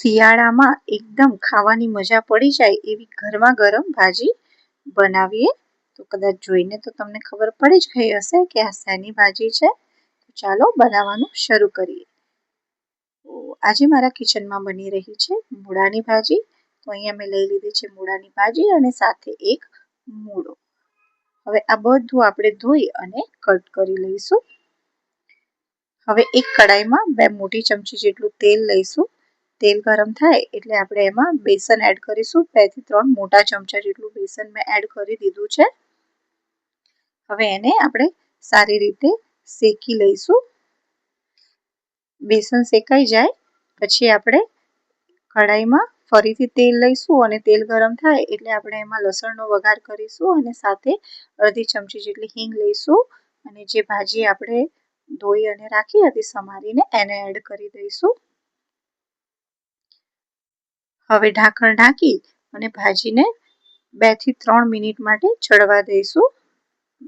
શિયાળામાં એકદમ ખાવાની મજા પડી જાય એવી ગરમા ગરમ ભાજી બનાવીએ. તો કદાચ જોઈને તો તમને ખબર પડી જ ગઈ હશે કે આ શેની ભાજી છે. તો ચાલો બનાવવાનું શરૂ કરીએ. તો આજે મારા કિચનમાં બની રહી છે મૂળાની ભાજી. તો અહીંયા મેં લઈ લીધી છે મૂળાની ભાજી અને સાથે એક મૂળો. હવે આ બધું આપણે ધોઈ અને કટ કરી લઈશું. હવે એક કડાઈમાં 2 મોટી ચમચી જેટલું તેલ લઈશું. તેલ ગરમ થાય એટલે આપણે એમાં બેસન એડ કરીશું. 2 થી 3 મોટા ચમચા જેટલું બેસન મેં એડ કરી દીધું છે. હવે એને આપણે સારી રીતે શેકી લઈશું. બેસન શેકાઈ જાય પછી આપણે કઢાઈમાં ફરીથી તેલ લઈશું અને તેલ ગરમ થાય એટલે આપણે એમાં લસણનો વઘાર કરીશું અને સાથે અડધી ચમચી જેટલી હિંગ લઈશું અને જે ભાજી આપણે ધોઈ અને રાખી હતી સમારીને એને એડ કરી દઈશું. હવે ઢાંકણ ઢાંકી અને ભાજીને 2 થી 3 મિનિટ માટે ચડવા દઈશું.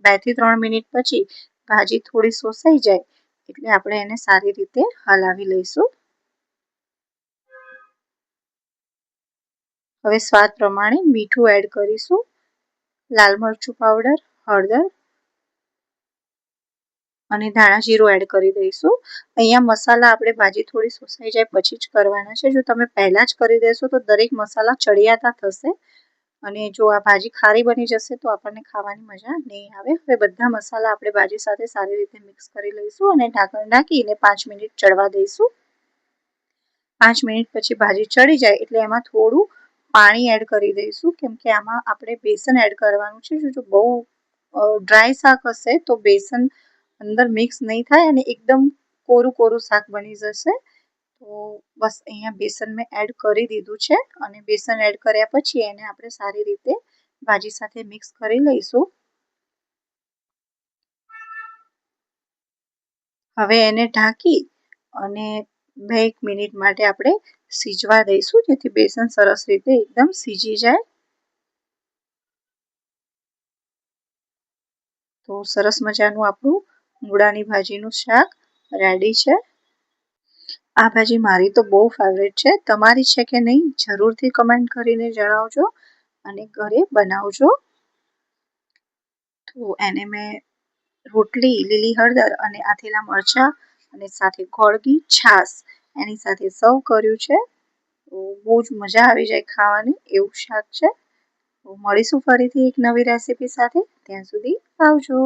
2 થી 3 મિનિટ પછી ભાજી થોડી સોસાઈ જાય એટલે આપણે એને સારી રીતે હલાવી લઈશું. હવે સ્વાદ પ્રમાણે મીઠું એડ કરીશું, લાલ મરચું પાવડર, હળદર અને ધાણા જીરું એડ કરી દઈશું. અહીંયા મસાલા આપણે ભાજી થોડી સોસાઈ જાય પછી જ કરવાના છે. જો તમે પહેલા જ કરી દેશો તો દરેક મસાલા ચડિયાતા થશે અને જો આ ભાજી ખારી બની જશે તો આપણને ખાવાની મજા નહીં આવે. હવે બધા મસાલા આપણે ભાજી સાથે સારી રીતે મિક્સ કરી લઈશું અને ઢાંકણ ઢાંકીને 5 મિનિટ ચડવા દઈશું. 5 મિનિટ પછી ભાજી ચડી જાય એટલે એમાં થોડું પાણી એડ કરી દઈશું કેમ કે આમાં આપણે બેસન એડ કરવાનું છે. જો બહુ ડ્રાય શાક હશે તો બેસન અંદર મિક્સ નહીં થાય અને એકદમ કોરું કોરું શાક બની જશે. તો બસ અહીંયા બેસન મેં એડ કરી દીધું છે અને બેસન એડ કર્યા પછી એને આપણે સારી રીતે ભાજી સાથે મિક્સ કરી લઈશું. હવે એને ઢાંકી અને 2-1 મિનિટ માટે આપણે સીજવા દઈશું જેથી બેસન સરસ રીતે એકદમ સીજી જાય. તો સરસ મજાનું આપણું મૂળાની ભાજીનું શાક રેડી છે. આ ભાજી મારી તો બહુ ફેવરેટ છે. તમારી છે કે નહીં જરૂરથી કમેન્ટ કરીને જણાવજો અને ઘરે બનાવજો. તો એને મેં રોટલી, લીલી હળદર અને આથેલા મરચાં અને સાથે ગોળગી છાશ એની સાથે સર્વ કર્યું છે. તો બહુ જ મજા આવી જાય ખાવાની એવું શાક છે. તો મળીશું ફરીથી એક નવી રેસીપી સાથે. ત્યાં સુધી આવજો.